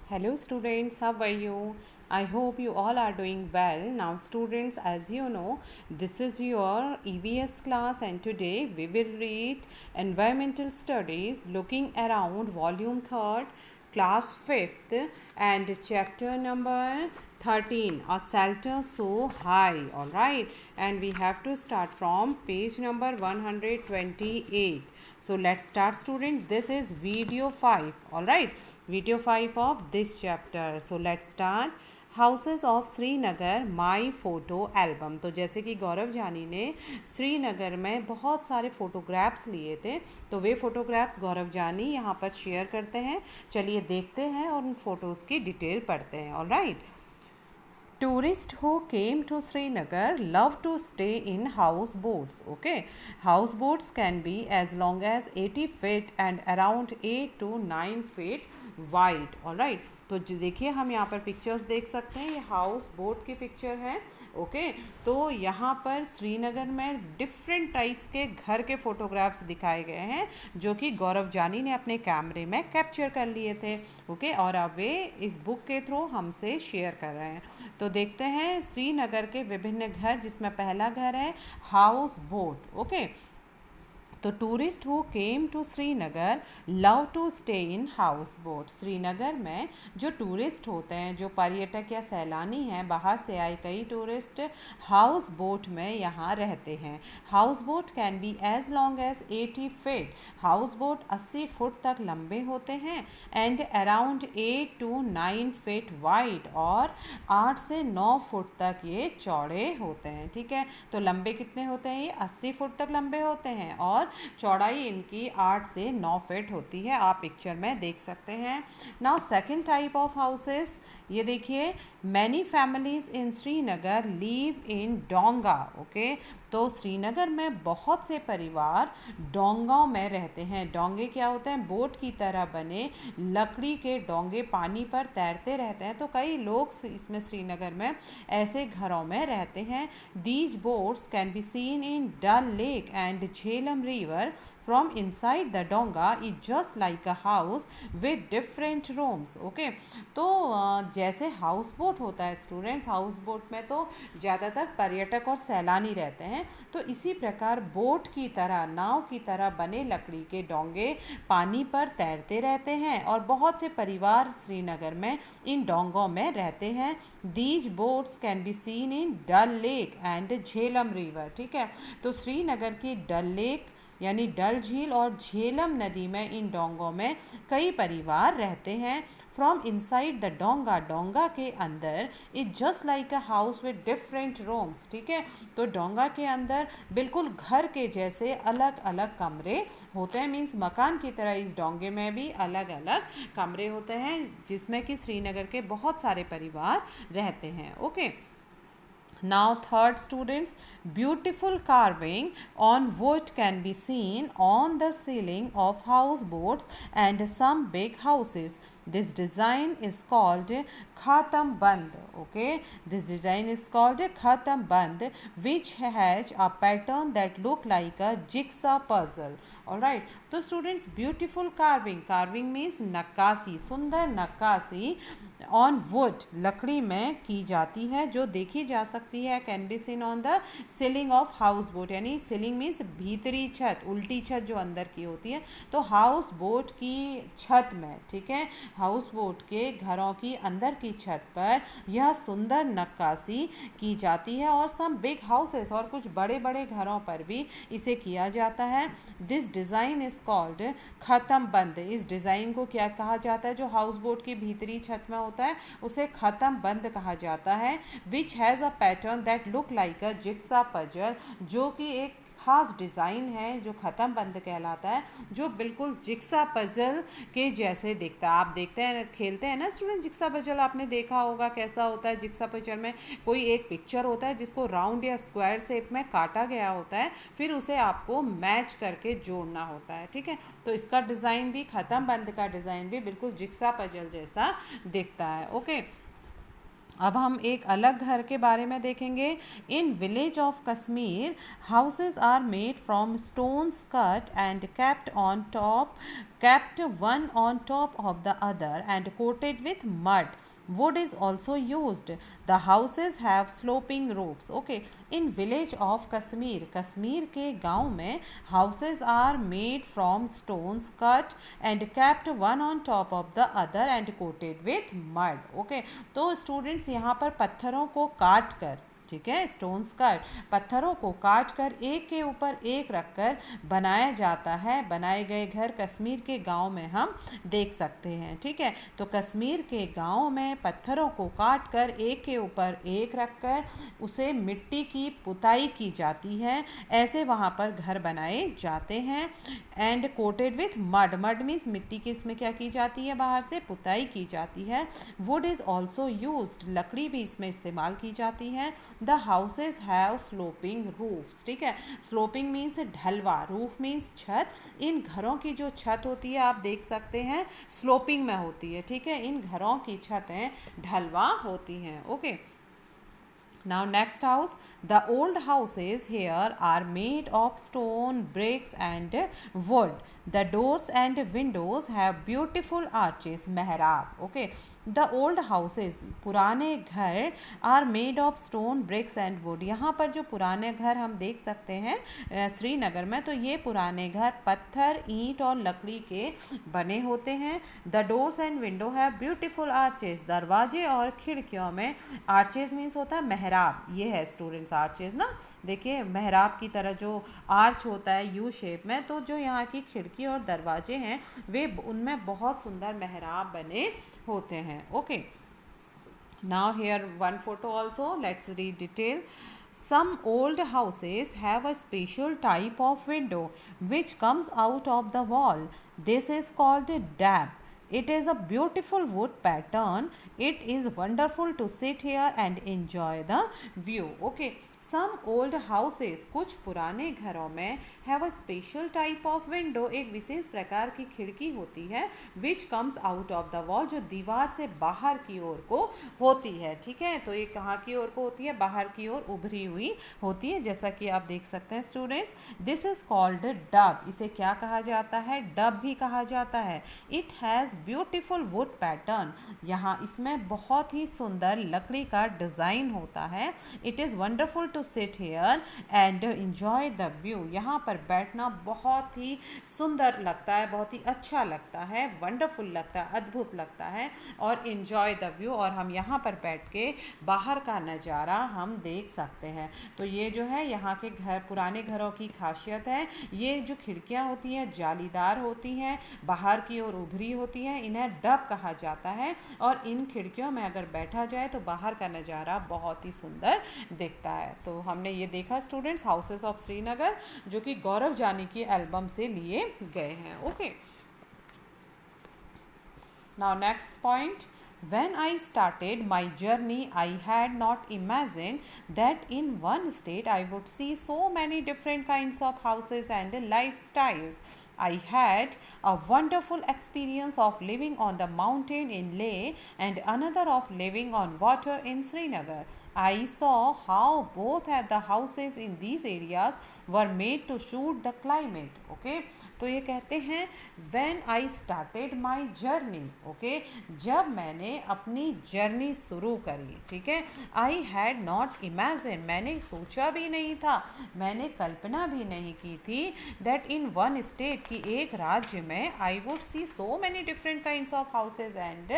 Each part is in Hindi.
Hello students, how are you? I hope you all are doing well. Now students, as you know, this is your EVS class and today we will read Environmental Studies looking around volume 3rd, class 5th and chapter number 13, a shelter so high. Alright, and we have to start from page number 128. So let's start student. This is video 5. Alright, video 5 of this chapter. So let's start. Houses of Srinagar my photo album. तो जैसे कि गौरव जानी ने श्रीनगर में बहुत सारे फ़ोटोग्राफ्स लिए थे, तो वे फ़ोटोग्राफ्स गौरव जानी यहाँ पर शेयर करते हैं। चलिए देखते हैं और उन फ़ोटोज़ की डिटेल पढ़ते हैं। Alright, tourists who came to Srinagar love to stay in houseboats. Okay, houseboats can be as long as 80 feet and around 8 to 9 feet wide. All right, तो देखिए हम यहाँ पर पिक्चर्स देख सकते हैं, ये हाउस बोट की पिक्चर है। ओके, तो यहाँ पर श्रीनगर में डिफरेंट टाइप्स के घर के फोटोग्राफ्स दिखाए गए हैं जो कि गौरव जानी ने अपने कैमरे में कैप्चर कर लिए थे। ओके, और अब वे इस बुक के थ्रू हमसे शेयर कर रहे हैं। तो देखते हैं श्रीनगर के विभिन्न घर, जिसमें पहला घर है हाउस बोट। ओके, तो tourist who came to Srinagar love to stay in house boat. Srinagar में जो टूरिस्ट होते हैं, जो पर्यटक या सैलानी हैं, बाहर से आए कई टूरिस्ट हाउस बोट में यहाँ रहते हैं। House boat can be as long as 80 feet. House boat 80 foot तक लंबे होते हैं and around 8 to 9 feet wide, और 8 से 9 फुट तक ये चौड़े होते हैं। ठीक है, तो लंबे कितने होते हैं? ये 80 फुट तक लंबे होते हैं और चौड़ाई इनकी 8 से 9 फीट होती है। आप पिक्चर में देख सकते हैं। Now second type of houses, ये देखिए, many families in Srinagar live in Donga. Okay, तो श्रीनगर में बहुत से परिवार डोंगाओं में रहते हैं। डोंगे क्या होते हैं? बोट की तरह बने लकड़ी के डोंगे पानी पर तैरते रहते हैं। तो कई लोग इसमें श्रीनगर में ऐसे घरों में रहते हैं। These boats can be seen in Dal lake and Jhelum river from inside the donga is just like a house with different rooms. Okay, तो जैसे हाउस बोट होता है स्टूडेंट्स, हाउस बोट में तो ज़्यादातर पर्यटक और सैलानी रहते हैं, तो इसी प्रकार बोट की तरह, नाव की तरह बने लकड़ी के डोंगे पानी पर तैरते रहते हैं और बहुत से परिवार श्रीनगर में इन डोंगों में रहते हैं। These boats can be seen in Dal lake and Jhelum river. ठीक है, तो श्रीनगर की डल लेक यानी डल झील और झेलम नदी में इन डोंगों में कई परिवार रहते हैं। फ्रॉम इनसाइड द डोंगा, डोंगा के अंदर is just like a house with different rooms. ठीक है, तो डोंगा के अंदर बिल्कुल घर के जैसे अलग अलग कमरे होते हैं। मीन्स मकान की तरह इस डोंगे में भी अलग अलग कमरे होते हैं, जिसमें कि श्रीनगर के बहुत सारे परिवार रहते हैं। Okay, now third students, beautiful carving on wood can be seen on the ceiling of houseboats and some big houses. This design is called khatam band. Okay, this design is called khatam band, which has a pattern that look like a jigsaw puzzle. Alright, तो students beautiful carving, carving means नक्काशी, सुंदर नक्काशी ऑन वुड, लकड़ी में की जाती है, जो देखी जा सकती है। Can be scene on the ceiling of house boat, यानी सीलिंग मीन्स भीतरी छत, उल्टी छत जो अंदर की होती है, तो हाउस बोट की छत में। ठीक है, हाउस बोट के घरों की अंदर की छत पर यह सुंदर नक्काशी की जाती है और सम बिग हाउसेस, और कुछ बड़े बड़े घरों पर भी इसे किया जाता है। दिस डिज़ाइन इज कॉल्ड खत्म बंद। इस डिज़ाइन को क्या कहा जाता है? जो हाउस बोट की भीतरी छत में होता है उसे खत्म बंद कहा जाता है। Which has a pattern that look like a jigsaw puzzle, जो कि एक खास डिज़ाइन है जो ख़त्म बंद कहलाता है, जो बिल्कुल जिक्सा पजल के जैसे दिखता है। आप देखते हैं, खेलते हैं ना स्टूडेंट जिक्सा पजल, आपने देखा होगा कैसा होता है। जिक्सा पजल में कोई एक पिक्चर होता है जिसको राउंड या स्क्वायर शेप में काटा गया होता है, फिर उसे आपको मैच करके जोड़ना होता है। ठीक है, तो इसका डिज़ाइन भी, ख़त्म बंद का डिज़ाइन भी बिल्कुल जिक्सा पजल जैसा दिखता है। ओके, अब हम एक अलग घर के बारे में देखेंगे। In village of Kashmir houses are made from stones cut and kept on top kept one on top of the other and coated with mud. Wood is also used. The houses have sloping roofs. Okay, in village of Kashmir, Kashmir के गांव में houses are made from stones cut and kept one on top of the other and coated with mud. Okay, तो students यहाँ पर पत्थरों को काट कर, ठीक है, स्टोन्स कट, पत्थरों को काट कर एक के ऊपर एक रखकर बनाया जाता है। बनाए गए घर कश्मीर के गांव में हम देख सकते हैं। ठीक है, तो कश्मीर के गांव में पत्थरों को काट कर एक के ऊपर एक रखकर उसे मिट्टी की पुताई की जाती है। ऐसे वहाँ पर घर बनाए जाते हैं। And coated with mud, mud means मिट्टी की इसमें क्या की जाती है, बाहर से पुताई की जाती है। वुड इज़ ऑल्सो यूज्ड, लकड़ी भी इसमें इस्तेमाल की जाती है। The houses have sloping roofs. ठीक है, स्लोपिंग मीन्स ढलवा, रूफ मीन्स छत। इन घरों की जो छत होती है आप देख सकते हैं स्लोपिंग में होती है। ठीक है, इन घरों की छतें ढलवा होती हैं। Okay, now next house, the old houses here are made of stone, bricks and wood. The doors and windows have beautiful arches, mehrab. Okay, the old houses, पुराने घर are made of stone, bricks and wood. यहाँ पर जो पुराने घर हम देख सकते हैं श्रीनगर में, तो ये पुराने घर पत्थर, ईंट और लकड़ी के बने होते हैं। The doors and window have beautiful arches. दरवाजे और खिड़कियों में, arches मीन्स होता है मेहराब, ये है स्टूडेंट्स आर्चेज ना, देखिए मेहराब की तरह जो आर्च होता है यू शेप में, तो जो यहाँ की खिड़की और दरवाजे हैं वे उनमें बहुत सुंदर मेहराब बने होते हैं। Okay, now here one photo also, let's read detail. Some old houses have a special type of window which comes out of the wall. This is called a dab. It is a beautiful wood pattern. It is wonderful to sit here and enjoy the view. Okay, some old houses, कुछ पुराने घरों में, have a special type of window, एक विशेष प्रकार की खिड़की होती है, which comes out of the wall, जो दीवार से बाहर की ओर को होती है। ठीक है, तो ये कहाँ की ओर को होती है, बाहर की ओर उभरी हुई होती है, जैसा कि आप देख सकते हैं students. This is called dub, इसे क्या कहा जाता है, डब भी कहा जाता है। It has beautiful would pattern, यहाँ इसमें बहुत ही सुंदर लकड़ी का डिज़ाइन होता है। It is wonderful to sit here and enjoy the view, यहाँ पर बैठना बहुत ही सुंदर लगता है, बहुत ही अच्छा लगता है, वंडरफुल लगता है, अद्भुत लगता है, और एंजॉय द व्यू, और हम यहाँ पर बैठ के बाहर का नज़ारा हम देख सकते हैं। तो ये जो है यहाँ के घर, पुराने घरों की खासियत है। ये जो खिड़कियाँ होती हैं जालीदार होती हैं, बाहर की ओर उभरी होती हैं, इन्हें डब कहा जाता है। और इन खिड़कियों में अगर बैठा जाए तो बाहर का नज़ारा बहुत ही सुंदर दिखता है। तो हमने ये देखा स्टूडेंट्स हाउसेस ऑफ श्रीनगर, जो कि गौरव जानी की एल्बम से लिए गए हैं। Okay, now next point, when I started my journey, I had not imagined that in one state I would see so many different kinds of houses and lifestyles. I had a wonderful experience of living on the mountain in Leh and another of living on water in Srinagar. I saw how both the houses in these areas were made to suit the climate. Okay, तो ये कहते हैं when I started my journey. Okay, जब मैंने अपनी जर्नी शुरू करी, ठीक है, I had not imagined, मैंने सोचा भी नहीं था, मैंने कल्पना भी नहीं की थी, that in one state, कि एक राज्य में I would see so many different kinds of houses and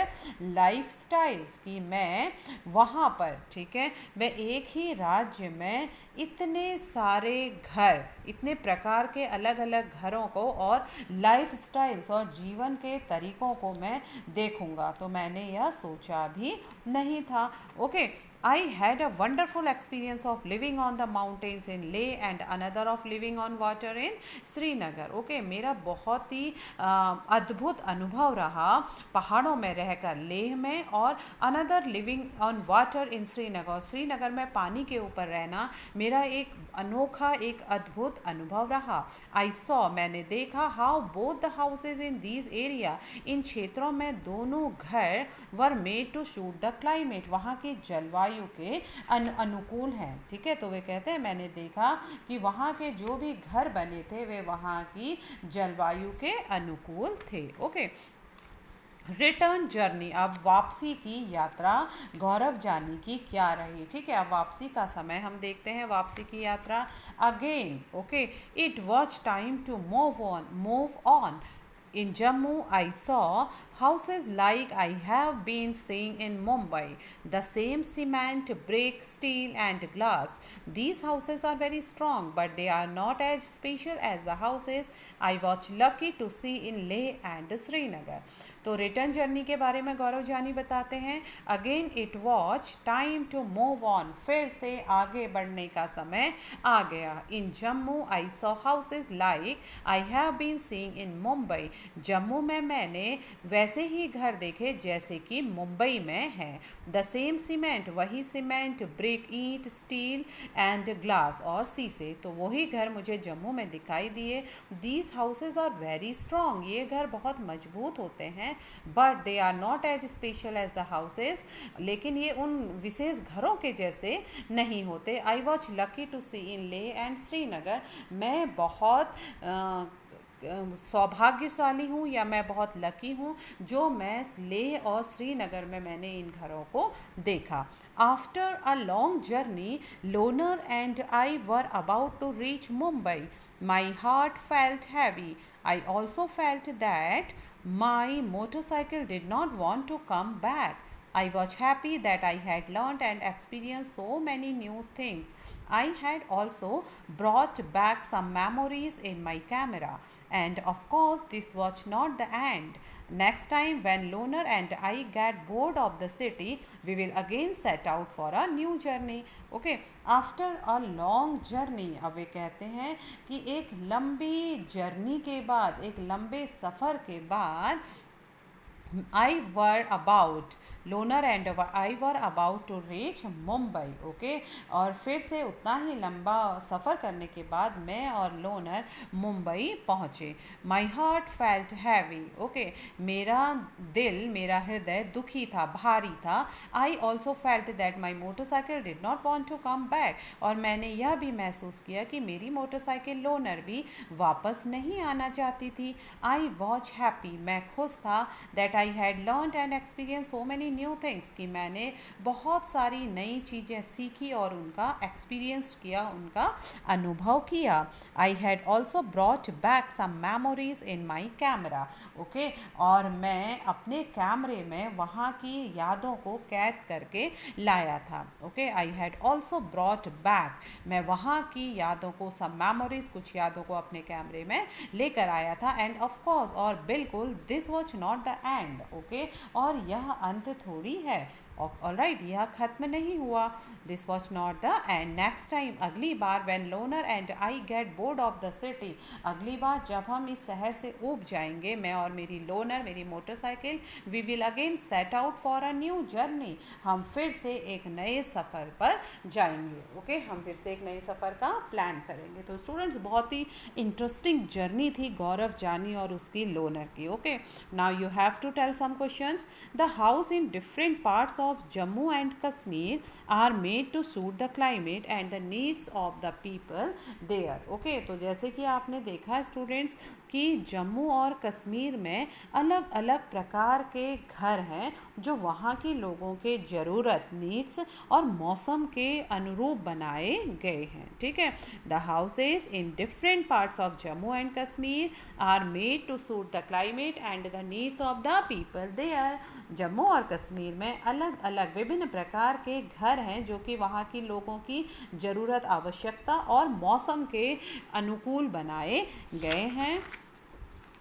lifestyles, कि मैं वहाँ पर, ठीक है, मैं एक ही राज्य में इतने सारे घर, इतने प्रकार के अलग अलग घरों को और लाइफ स्टाइल्स और जीवन के तरीकों को मैं देखूंगा, तो मैंने यह सोचा भी नहीं था। Okay, I had a wonderful experience of living on the mountains in Leh and another of living on water in Srinagar. Okay, मेरा बहुत ही अद्भुत अनुभव रहा पहाड़ों में रहकर लेह में, और another living on water in Srinagar, Srinagar में पानी के ऊपर रहना मेरा एक अनोखा, एक अद्भुत अनुभव रहा। I saw, मैंने देखा, how both the houses in these area, इन क्षेत्रों में दोनों घर were made to suit the climate, वहाँ की जलवायु जलवायु के अनुकूल हैं। ठीक है, तो वे कहते हैं मैंने देखा कि वहाँ के जो भी घर बने थे वे वहाँ की जलवायु के अनुकूल थे। ओके, रिटर्न जर्नी, अब वापसी की यात्रा गौरव जानी की क्या रही। ठीक है, अब वापसी का समय हम देखते हैं, वापसी की यात्रा। Again okay, it was time to move on. In Jammu, I saw houses like I have been seeing in Mumbai. The same cement, brick, steel, and glass. These houses are very strong, but they are not as special as the houses I was lucky to see in Leh and Srinagar. तो रिटर्न जर्नी के बारे में गौरव जानी बताते हैं। Again it was time to move on, फिर से आगे बढ़ने का समय आ गया। In Jammu I saw houses like I have been seeing in Mumbai. Jammu में मैंने वैसे ही घर देखे जैसे कि मुंबई में है। द सेम सीमेंट, वही सीमेंट, ब्रिक, ईंट, स्टील एंड ग्लास और शीशे, तो वही घर मुझे जम्मू में दिखाई दिए। These houses are very strong, ये घर बहुत मजबूत होते हैं। But they are not as special as the houses, लेकिन ये उन विशेष घरों के जैसे नहीं होते। I was lucky to see in Leh and Srinagar, मैं बहुत सौभाग्यशाली हूँ या मैं बहुत लकी हूँ जो मैं लेह और श्रीनगर में मैंने इन घरों को देखा। After a long journey Loner and I were about to reach Mumbai. My heart felt heavy. I also felt that my motorcycle did not want to come back. I was happy that I had learned and experienced so many new things. I had also brought back some memories in my camera. And of course, this was not the end. Next time, when Loner and I get bored of the city, we will again set out for a new journey. Okay, after a long journey, अब वे कहते हैं कि एक लंबी जर्नी के बाद, एक लंबे सफ़र के बाद, I were about Loner and I were about to reach Mumbai. Okay, और फिर से उतना ही लंबा सफ़र करने के बाद मैं और लोनर मुंबई पहुँचे। My heart felt heavy. Okay, मेरा दिल, मेरा हृदय दुखी था, भारी था। I also felt that my motorcycle did not want to come back, और मैंने यह भी महसूस किया कि मेरी मोटरसाइकिल लोनर भी वापस नहीं आना चाहती थी। आई वॉज हैप्पी, मैं खुश था। That I had learn and experience so many new things, कि मैंने बहुत सारी नई चीज़ें सीखी और उनका एक्सपीरियंस किया, उनका अनुभव किया। I had also brought back some memories in my camera. Okay, और मैं अपने कैमरे में वहाँ की यादों को कैद करके लाया था। Okay, I had also brought back, मैं वहाँ की यादों को, सब मेमोरीज, कुछ यादों को अपने कैमरे में लेकर आया था। एंड ऑफ कोर्स, और बिल्कुल, this was not the and. Okay, और यह अंत थोड़ी है। ऑलराइट, यह खत्म नहीं हुआ। This was not the end. Next time, अगली बार, when loner and I get bored of the city, अगली बार जब हम इस शहर से ऊब जाएंगे, मैं और मेरी लोनर, मेरी motorcycle, we will again set out for a new journey, हम फिर से एक नए सफ़र पर जाएंगे। ओके, हम फिर से एक नए सफ़र का प्लान करेंगे। तो स्टूडेंट्स, बहुत ही इंटरेस्टिंग जर्नी थी गौरव जानी और उसकी लोनर की। Okay, now you have to tell some questions. The house in different parts of Jammu and Kashmir are made to suit the climate and the needs of the people there. Okay, तो जैसे कि आपने देखा स्टूडेंट्स कि जम्मू और कश्मीर में अलग अलग प्रकार के घर हैं जो वहाँ के लोगों के ज़रूरत, नीड्स और मौसम के अनुरूप बनाए गए हैं। ठीक है, the houses in different parts of Jammu and Kashmir are made to suit the climate and the needs of the people there. Jammu और कश्मीर में अलग अलग विभिन्न प्रकार के घर हैं जो कि वहाँ की लोगों की ज़रूरत, आवश्यकता और मौसम के अनुकूल बनाए गए हैं।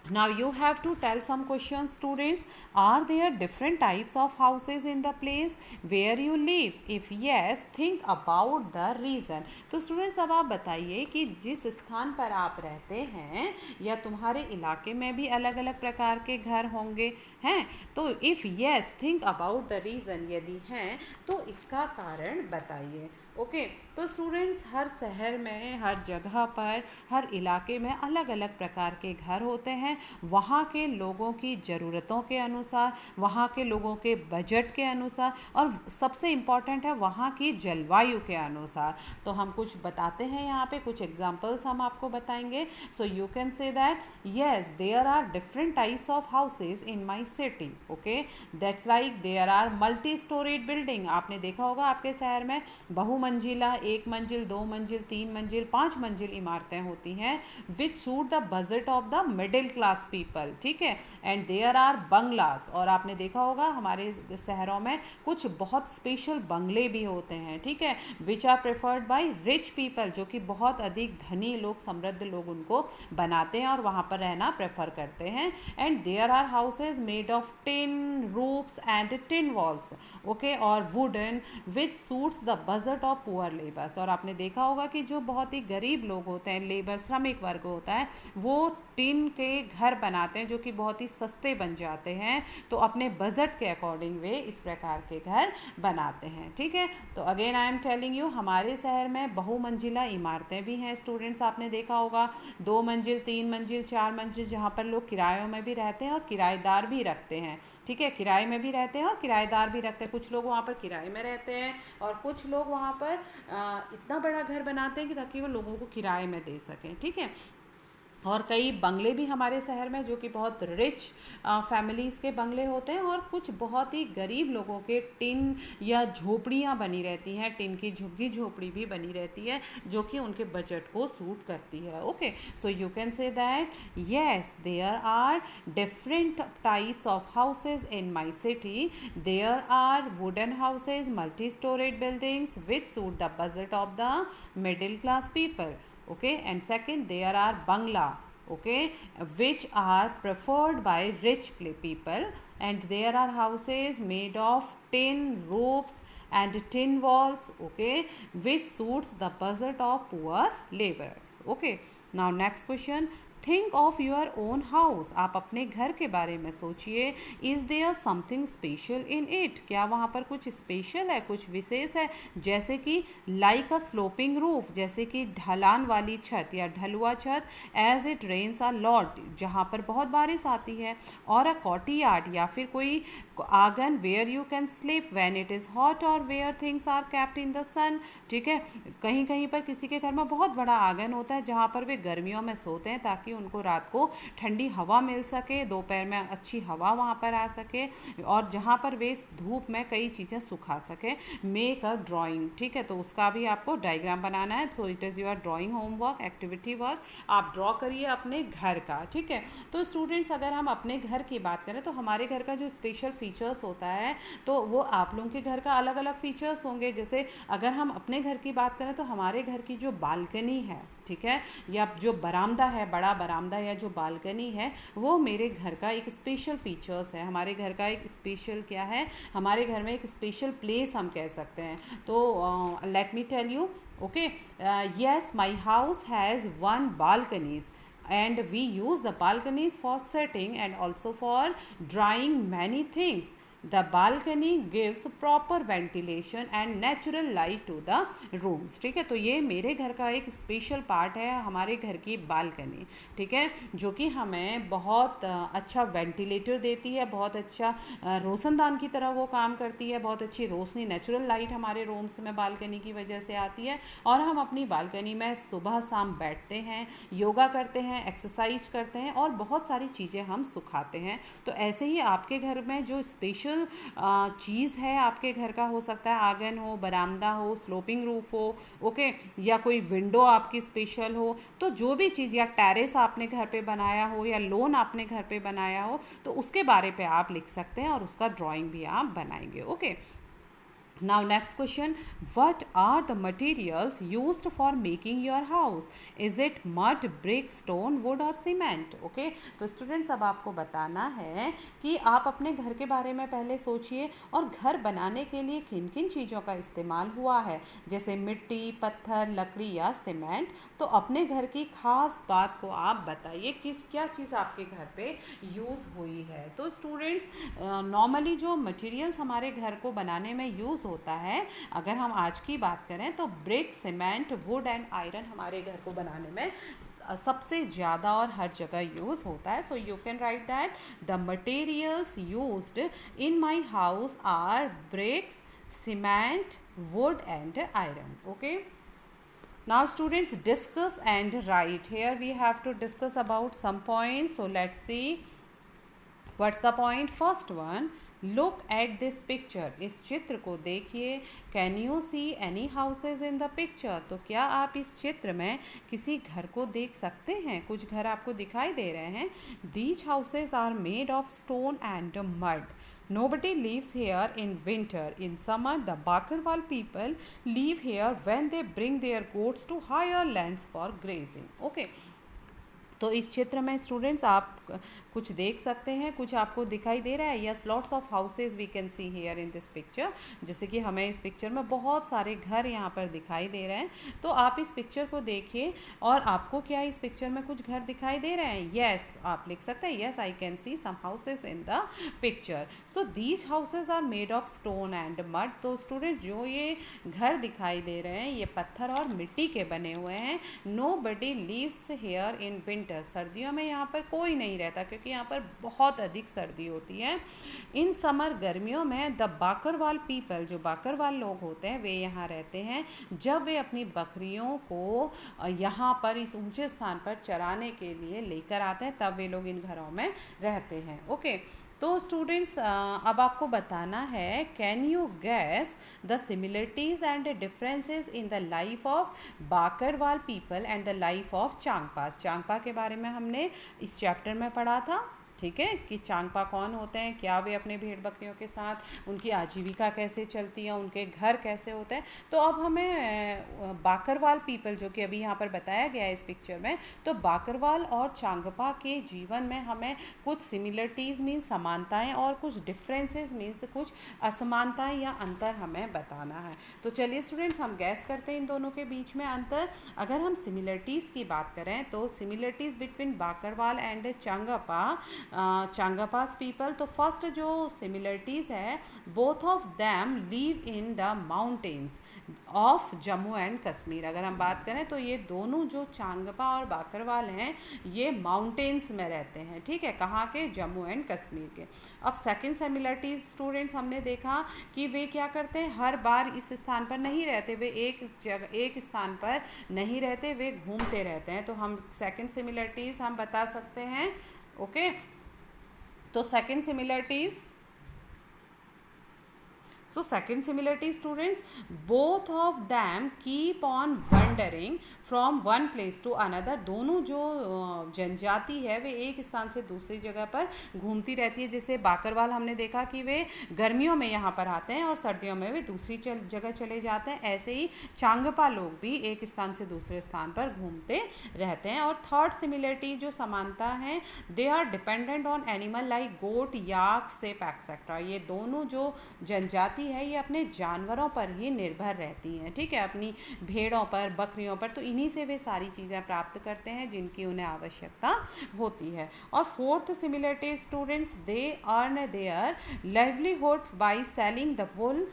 Now you have to tell some questions, students. Are there different types of houses in the place where you live? If yes, think about the reason. तो students, अब आप बताइए कि जिस स्थान पर आप रहते हैं या तुम्हारे इलाके में भी अलग अलग प्रकार के घर होंगे हैं, तो if yes, think about the reason, यदि हैं तो इसका कारण बताइए। ओके तो स्टूडेंट्स हर शहर में, हर जगह पर, हर इलाके में अलग अलग प्रकार के घर होते हैं, वहाँ के लोगों की ज़रूरतों के अनुसार, वहाँ के लोगों के बजट के अनुसार, और सबसे इम्पॉर्टेंट है वहाँ की जलवायु के अनुसार। तो हम कुछ बताते हैं यहाँ पे, कुछ एग्जांपल्स हम आपको बताएंगे। सो you can say that yes there are different types of houses in my city, okay, that's like there are multi storied building। आपने देखा होगा आपके शहर में बहुमंजिला, एक मंजिल, दो मंजिल, तीन मंजिल, पाँच मंजिल इमारतें होती हैं which suit the budget of the middle class people, ठीक है। एंड देयर आर बंगलास, और आपने देखा होगा हमारे शहरों में कुछ बहुत स्पेशल बंगले भी होते हैं, ठीक है, which are preferred by rich people, जो कि बहुत अधिक धनी लोग, समृद्ध लोग उनको बनाते हैं और वहाँ पर रहना प्रेफर करते हैं। And there are houses made of tin roofs and tin walls, okay, और wooden which suits the budget of poor labours. और आपने देखा होगा कि जो बहुत ही गरीब लोग होते हैं, लेबर, श्रमिक वर्ग होता है, वो टिन के घर बनाते हैं जो कि बहुत ही सस्ते बन जाते हैं, तो अपने बजट के अकॉर्डिंग वे इस प्रकार के घर बनाते हैं, ठीक है। तो again I am telling you, हमारे शहर में बहुमंजिला इमारतें भी हैं स्टूडेंट्स, आपने देखा होगा, दो मंजिल, तीन मंजिल, चार मंजिल, जहाँ पर लोग किरायों में भी रहते हैं और किराएदार भी रखते हैं, ठीक है, किराए में भी रहते हैं और किराएदार भी रखते हैं। कुछ लोग वहाँ पर किराए में रहते हैं और कुछ लोग वहाँ पर इतना बड़ा घर बनाते हैं कि ताकि वो लोगों को किराए में दे सकें, ठीक है। और कई बंगले भी हमारे शहर में जो कि बहुत रिच फैमिलीज़ के बंगले होते हैं, और कुछ बहुत ही गरीब लोगों के टिन या झोपड़ियाँ बनी रहती हैं, टिन की झुग्गी झोपड़ी भी बनी रहती है जो कि उनके बजट को सूट करती है, okay. So you can say that yes there are different types of houses in my city, there are wooden houses, multi storeyed buildings which suit the budget of the middle class people, okay, and second there are bangla, okay, which are preferred by rich people, and there are houses made of tin roofs and tin walls, okay, which suits the budget of poor laborers, okay। Now next question, think of your own house, आप अपने घर के बारे में सोचिए, is there something special in it, क्या वहाँ पर कुछ स्पेशल है, कुछ विशेष है, जैसे कि लाइक अ स्लोपिंग रूफ, जैसे कि ढलान वाली छत या ढलुआ छत, as it rains a lot, जहाँ पर बहुत बारिश आती है, और अ कॉर्टियार्ड, या फिर कोई आंगन, where you can sleep when it is hot, और where things are kept in the sun, ठीक है। कहीं कहीं पर किसी के घर में बहुत बड़ा आंगन होता है जहाँ पर वे गर्मियों में सोते हैं ताकि उनको रात को ठंडी हवा मिल सके, दोपहर में अच्छी हवा वहाँ पर आ सके, और जहाँ पर वे धूप में कई चीज़ें सुखा सके। मेक अ ड्राइंग, ठीक है, तो उसका भी आपको डायग्राम बनाना है। So it is your drawing homework, activity work, आप ड्रॉ करिए अपने घर का, ठीक है। तो स्टूडेंट्स अगर हम अपने घर की बात करें तो हमारे घर का जो स्पेशल फीचर्स होता है तो वो आप लोगों के घर का अलग अलग फीचर्स होंगे। जैसे अगर हम अपने घर की बात करें तो हमारे घर की जो बालकनी है, ठीक है, या जो बरामदा है, बड़ा बरामदा या जो बालकनी है, वो मेरे घर का एक स्पेशल फीचर्स है। हमारे घर का एक स्पेशल क्या है, हमारे घर में एक स्पेशल प्लेस हम कह सकते हैं। तो let me tell you, okay, yes my house has one balconies and we use the balconies for sitting and also for drying many things. The balcony gives proper ventilation and natural light to the rooms, ठीक है। तो ये मेरे घर का एक स्पेशल पार्ट है, हमारे घर की बालकनी, ठीक है, जो कि हमें बहुत अच्छा वेंटिलेटर देती है, बहुत अच्छा रोशनदान की तरह वो काम करती है, बहुत अच्छी रोशनी, नेचुरल लाइट हमारे रूम्स में बालकनी की वजह से आती है, और हम अपनी बालकनी में सुबह शाम बैठते हैं, योगा करते हैं, एक्सरसाइज करते हैं, और बहुत सारी चीज़ें हम सुखाते हैं। तो ऐसे ही आपके घर में जो स्पेशल चीज़ है आपके घर का, हो सकता है आंगन हो, बरामदा हो, स्लोपिंग रूफ हो, ओके, या कोई विंडो आपकी स्पेशल हो, तो जो भी चीज़, या टेरेस आपने घर पे बनाया हो, या लॉन आपने घर पे बनाया हो, तो उसके बारे पे आप लिख सकते हैं और उसका ड्राइंग भी आप बनाएंगे, okay. Now next question, what are the materials used for making your house? Is it mud, brick, stone, wood or cement? Okay, तो स्टूडेंट्स अब आपको बताना है कि आप अपने घर के बारे में पहले सोचिए और घर बनाने के लिए किन किन चीज़ों का इस्तेमाल हुआ है, जैसे मिट्टी, पत्थर, लकड़ी या सीमेंट। तो अपने घर की खास बात को आप बताइए, क्या चीज़ आपके घर पे यूज़ हुई है। तो स्टूडेंट्स नॉर्मली जो मटेरियल्स हमारे घर को बनाने में यूज़ होता है। अगर हम आज की बात करें तो brick, cement, would and iron हमारे घर को बनाने में सबसे ज़्यादा और हर जगह यूज़ होता है। So you can write that the materials used in my house are bricks, cement, wood and iron. Okay, now students discuss and write. Here we have to discuss about some points. So let's see what's the point. First one, look at this picture. इस चित्र को देखिए. Can you see any houses in the picture? तो क्या आप इस चित्र में किसी घर को देख सकते हैं? कुछ घर आपको दिखाई दे रहे हैं. These houses are made of stone and mud. Nobody lives here in winter. In summer, the Bakarwal people live here when they bring their goats to higher lands for grazing. Okay. तो इस चित्र में स्टूडेंट्स आप कुछ देख सकते हैं, कुछ आपको दिखाई दे रहा है. Yes, lots of houses we can see here in this picture. जैसे कि हमें इस पिक्चर में बहुत सारे घर यहाँ पर दिखाई दे रहे हैं. तो आप इस पिक्चर को देखिए और आपको क्या इस पिक्चर में कुछ घर दिखाई दे रहे हैं? यस, आप लिख सकते हैं yes I can see some houses in the picture. So these houses are made of stone and mud. तो स्टूडेंट जो ये घर दिखाई दे रहे हैं ये पत्थर और मिट्टी के बने हुए हैं. Nobody lives here in winter. सर्दियों में यहाँ पर कोई नहीं रहता क्योंकि यहाँ पर बहुत अधिक सर्दी होती है. इन समर, गर्मियों में, द बाकरवाल पीपल, जो बाकरवाल लोग होते हैं वे यहाँ रहते हैं. जब वे अपनी बकरियों को यहाँ पर इस ऊंचे स्थान पर चराने के लिए लेकर आते हैं तब वे लोग इन घरों में रहते हैं. ओके, तो स्टूडेंट्स अब आपको बताना है, can you guess the similarities and differences in the life of Bakarwal people and the life of Changpa. Changpa के बारे में हमने इस चैप्टर में पढ़ा था. ठीक है, कि चांगपा कौन होते हैं, क्या वे अपने भेड़ बकरियों के साथ, उनकी आजीविका कैसे चलती है, उनके घर कैसे होते हैं. तो अब हमें बाकरवाल पीपल, जो कि अभी यहाँ पर बताया गया है इस पिक्चर में, तो बाकरवाल और चांगपा के जीवन में हमें कुछ सिमिलरिटीज़ मीन्स समानताएं और कुछ डिफरेंसेस मीन्स कुछ असमानताएं या अंतर हमें बताना है. तो चलिए स्टूडेंट्स हम गैस करते हैं इन दोनों के बीच में अंतर. अगर हम सिमिलरिटीज़ की बात करें तो similarities between Bakarwal and Changpa, Changpas people. तो फर्स्ट जो सिमिलरिटीज़ है, both of them live in the mountains of Jammu and Kashmir. अगर हम बात करें तो ये दोनों जो चांगपा और बाकरवाल हैं ये माउंटेन्स में रहते हैं. ठीक है, कहाँ के? जम्मू एंड कश्मीर के. अब सेकंड सिमिलरिटीज़ स्टूडेंट्स हमने देखा कि वे क्या करते हैं, हर बार इस स्थान पर नहीं रहते, वे एक स्थान पर नहीं रहते, वे घूमते रहते हैं. तो हम सेकंड सिमिलरिटीज़ हम बता सकते हैं. ओके, तो second similarities, so second similarity students, both of them keep on wandering from one place to another. दोनों जो जनजाति है वे एक स्थान से दूसरी जगह पर घूमती रहती है. जैसे बाकरवाल हमने देखा कि वे गर्मियों में यहाँ पर आते हैं और सर्दियों में वे दूसरी जगह चले जाते हैं. ऐसे ही चांगपा लोग भी एक स्थान से दूसरे स्थान पर घूमते रहते हैं. और थर्ड सिमिलरिटी जो समानता है, they are dependent on animal like goat, yak, sheep etcetera. ये दोनों जो जनजाति है ये अपने जानवरों पर ही निर्भर रहती हैं. ठीक है, अपनी भेड़ों पर, बकरियों पर. तो इन्हीं से वे सारी चीज़ें प्राप्त करते हैं जिनकी उन्हें आवश्यकता होती है. और fourth similarity students, they earn their livelihood by selling the wool.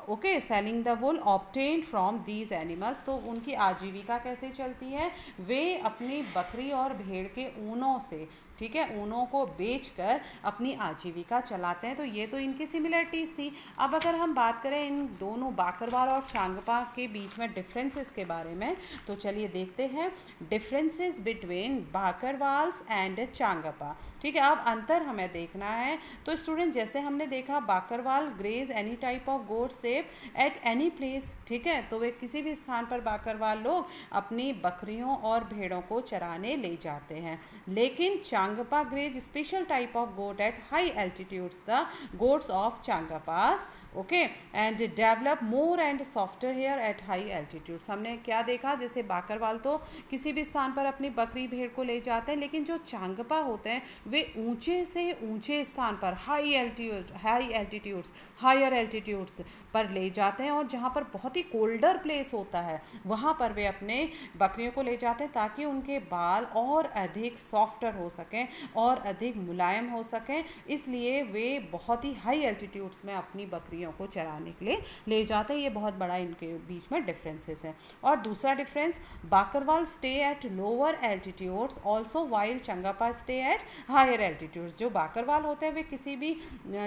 Okay, selling the wool obtained from these animals. तो उनकी आजीविका कैसे चलती है, वे अपनी बकरी और भेड़ के ऊनों से, ठीक है, ऊनों को बेचकर अपनी आजीविका चलाते हैं. तो ये तो इनकी सिमिलरिटीज़ थी. अब अगर हम बात करें इन दोनों बाकरवाल और चांगपा के बीच में डिफरेंसेस के बारे में, तो चलिए देखते हैं डिफरेंसेस बिटवीन बाकरवाल्स एंड चांगपा. ठीक है, अब अंतर हमें देखना है. तो स्टूडेंट जैसे हमने देखा, Bakarwal graze any type of goat sheep at any place. ठीक है, तो वे किसी भी स्थान पर बाकरवाल लोग अपनी बकरियों और भेड़ों को चराने ले जाते हैं. लेकिन Changpa graze special type of goat at high altitudes, the goats of Changapas, okay, and develop more and softer hair at high altitudes. हमने क्या देखा, जैसे बाकरवाल तो किसी भी स्थान पर अपनी बकरी भेड़ को ले जाते हैं, लेकिन जो चांगपा होते हैं वे ऊंचे से ऊंचे स्थान पर हायर एल्टीट्यूड्स पर ले जाते हैं, और जहाँ पर बहुत ही कोल्डर प्लेस होता है वहाँ पर वे अपने बकरियों को ले जाते हैं ताकि उनके बाल और अधिक सॉफ्टर हो सकें सकें और अधिक मुलायम हो सकें, इसलिए वे बहुत ही हाई एल्टीट्यूड्स में अपनी बकरियों को चराने के लिए ले जाते हैं। ये बहुत बड़ा इनके बीच में डिफरेंसेस है। और दूसरा difference, Bakarwal stay at lower altitudes also while Changpa stay at higher altitudes. जो बाकरवाल होते हैं वे किसी भी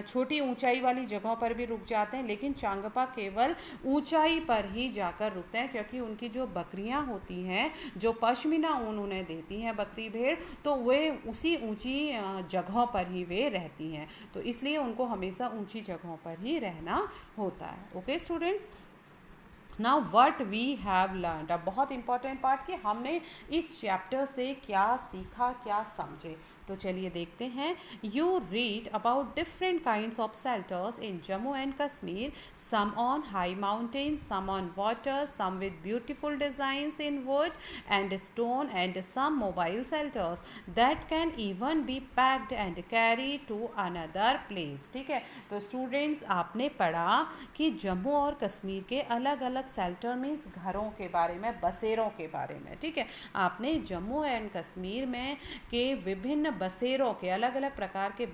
छोटी ऊंचाई वाली जगहों पर भी रुक जाते हैं, लेकिन चांगपा केवल ऊंचाई पर ही जाकर रुकते हैं, क्योंकि उनकी जो बकरियां होती हैं, जो पश्मीना ऊन उन्हें देती हैं बकरी भेड़, तो वे उसी ऊंची जगहों पर ही वे रहती हैं, तो इसलिए उनको हमेशा ऊंची जगहों पर ही रहना होता है। Okay students, now what we have learned. अब बहुत इंपॉर्टेंट पार्ट कि हमने इस चैप्टर से क्या सीखा, क्या समझे। तो चलिए देखते हैं। You read about different kinds of shelters in Jammu and Kashmir, some on high mountains, some on water, some with beautiful designs in wood and stone, and some mobile shelters that can even be packed and carry to another place. ठीक है, तो स्टूडेंट्स आपने पढ़ा कि जम्मू और कश्मीर के अलग अलग शेल्टर मीन्स घरों के बारे में, बसेरों के बारे में। ठीक है, आपने जम्मू एंड कश्मीर में के विभिन्न बसेरों के, अलग अलग प्रकार के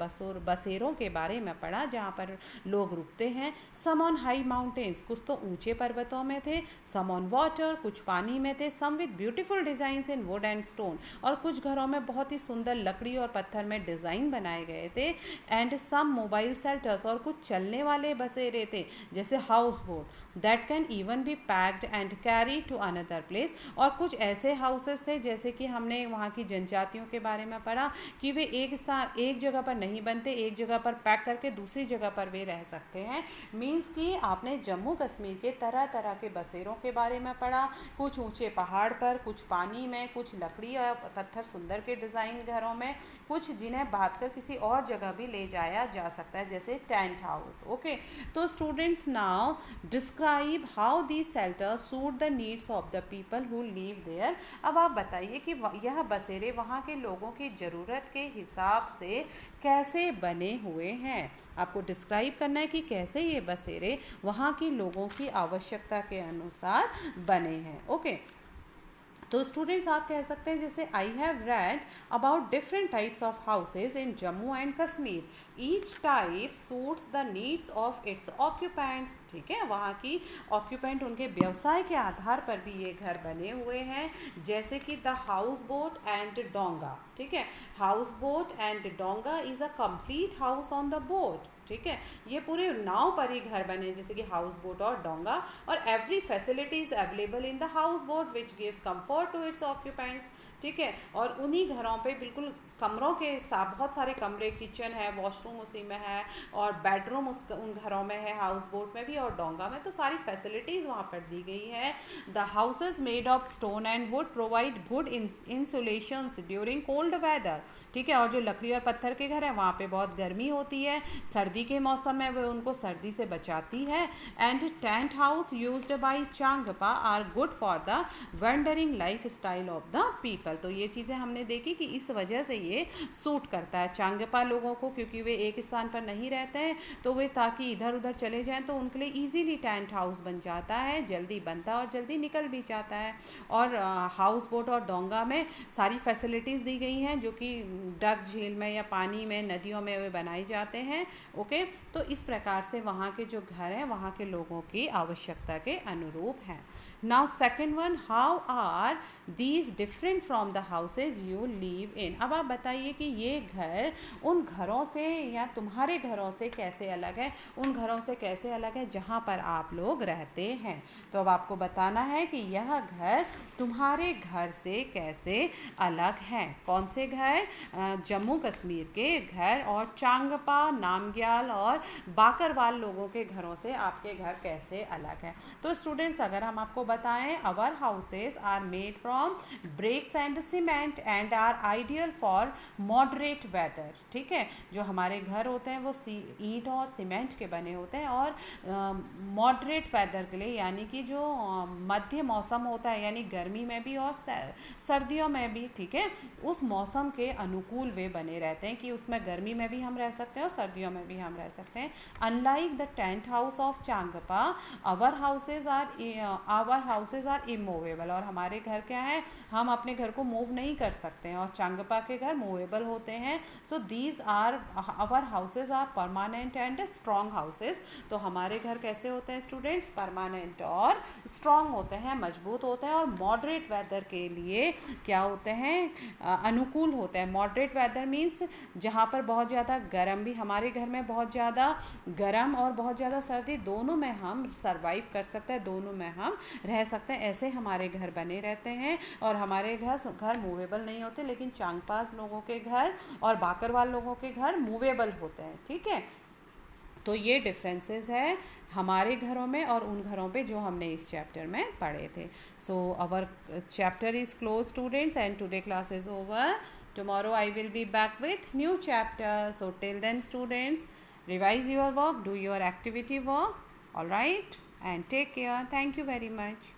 बसेरों के बारे में पढ़ा जहाँ पर लोग रुकते हैं। सम ऑन हाई माउंटेन्स, कुछ तो ऊंचे पर्वतों में थे, सम ऑन वाटर, कुछ पानी में थे, some with beautiful designs in wood and stone, और कुछ घरों में बहुत ही सुंदर लकड़ी और पत्थर में डिज़ाइन बनाए गए थे, एंड सम मोबाइल शेल्टर्स, और कुछ चलने वाले बसेरे थे जैसे house boat, that can even be packed and carry to another place, और कुछ ऐसे हाउसेस थे जैसे कि हमने वहाँ की जनजातियों के बारे में पढ़ा कि वे एक जगह पर नहीं बनते, एक जगह पर पैक करके दूसरी जगह पर वे रह सकते हैं। मीन्स कि आपने जम्मू कश्मीर के तरह तरह के बसेरों के बारे में पढ़ा, कुछ ऊंचे पहाड़ पर, कुछ पानी में, कुछ लकड़ी और पत्थर सुंदर के डिज़ाइन घरों में, कुछ जिन्हें बांध कर किसी और जगह भी ले जाया जा सकता है जैसे टेंट हाउस। ओके, तो students now describe how the shelter suit the needs of the people who live there. अब आप बताइए कि यह बसेरे वहाँ के लोगों की ज़रूरत के हिसाब से कैसे बने हुए हैं। आपको डिस्क्राइब करना है कि कैसे ये बसेरे वहाँ की लोगों की आवश्यकता के अनुसार बने हैं। ओके, तो स्टूडेंट्स आप कह सकते हैं जैसे I have read about different types of houses in Jammu and Kashmir, each type suits the needs of its occupants. ठीक है, वहाँ की ऑक्यूपेंट उनके व्यवसाय के आधार पर भी ये घर बने हुए हैं, जैसे कि द हाउस बोट एंड डोंगा। ठीक है, हाउस बोट एंड डोंगा is a complete house on the boat. ठीक है, ये पूरे नाव पर ही घर बने जैसे कि हाउस बोट और डोंगा, और every facility is available in the house boat which gives comfort to its occupants. ठीक है, और उन्हीं घरों पे बिल्कुल कमरों के साथ बहुत सारे कमरे, किचन है, वॉशरूम उसी में है, और बेडरूम उन घरों में है, हाउस बोट में भी और डोंगा में, तो सारी फैसिलिटीज़ वहाँ पर दी गई है। The houses made of stone and wood provide good insulations during cold weather. ठीक है, और जो लकड़ी और पत्थर के घर हैं वहाँ पे बहुत गर्मी होती है, सर्दी के मौसम में वो उनको सर्दी से बचाती है। And tent house used by Changpa are good for the wandering life style of the people. तो ये चीज़ें हमने देखी कि इस वजह से ये सूट करता है चांगपा लोगों को, क्योंकि वे एक स्थान पर नहीं रहते हैं, तो वे ताकि इधर उधर चले जाएं तो उनके लिए इजीली टेंट हाउस बन जाता है, जल्दी बनता है और जल्दी निकल भी जाता है। और हाउस बोट और डोंगा में सारी फैसिलिटीज़ दी गई हैं जो कि डक झील में या पानी में, नदियों में वे बनाए जाते हैं। ओके, तो इस प्रकार से वहाँ के जो घर हैं वहाँ के लोगों की आवश्यकता के अनुरूप हैं। Now second one, how are these different from the houses you live in. अब आप बताइए कि ये घर उन घरों से या तुम्हारे घरों से कैसे अलग है, उन घरों से कैसे अलग है जहाँ पर आप लोग रहते हैं। तो अब आपको बताना है कि यह घर तुम्हारे घर से कैसे अलग है। कौन से घर? जम्मू कश्मीर के घर और चांगपा, नामग्याल और बाकरवाल लोगों के घरों से आपके घर कैसे अलग है। तो स्टूडेंट्स अगर हम आपको बताएं, our houses are made from bricks and cement and are ideal for moderate weather. ठीक है, जो हमारे घर होते हैं वो ईंट और सीमेंट के बने होते हैं और मॉडरेट वेदर के लिए, यानी कि जो मध्य मौसम होता है, यानी गर्मी में भी और सर्दियों में भी, ठीक है, उस मौसम के अनुकूल वे बने रहते हैं कि उसमें गर्मी में भी हम रह सकते हैं और सर्दियों में भी हम रह सकते हैं। Unlike the tent house of Changpa, our houses are immovable. और हमारे घर क्या है, हम अपने घर को मूव नहीं कर सकते हैं, और चांगपा के घर मूवेबल होते हैं. So these are our houses are permanent and strong houses. तो हमारे घर कैसे होते हैं स्टूडेंट्स? परमानेंट और स्ट्रॉन्ग होते हैं, मजबूत होते हैं और मॉडरेट वेदर के लिए क्या होते हैं? अनुकूल होते हैं. मॉडरेट वेदर मीन्स जहाँ पर बहुत ज़्यादा गर्म भी, हमारे घर में बहुत ज़्यादा गर्म और बहुत ज़्यादा सर्दी दोनों में हम सर्वाइव कर सकते हैं, दोनों में हम रह सकते हैं. ऐसे हमारे घर बने रहते हैं. और हमारे घर मूवेबल नहीं होते, लेकिन चांगपास लोगों के घर और बाकरवाल लोगों के घर मूवेबल होते हैं. ठीक है, तो ये डिफरेंसेस है हमारे घरों में और उन घरों पे जो हमने इस चैप्टर में पढ़े थे. So our chapter is close students and today class is over. Tomorrow I will be back with new chapter. So till then students, revise your work, do your activity work. All right, and take care. Thank you very much.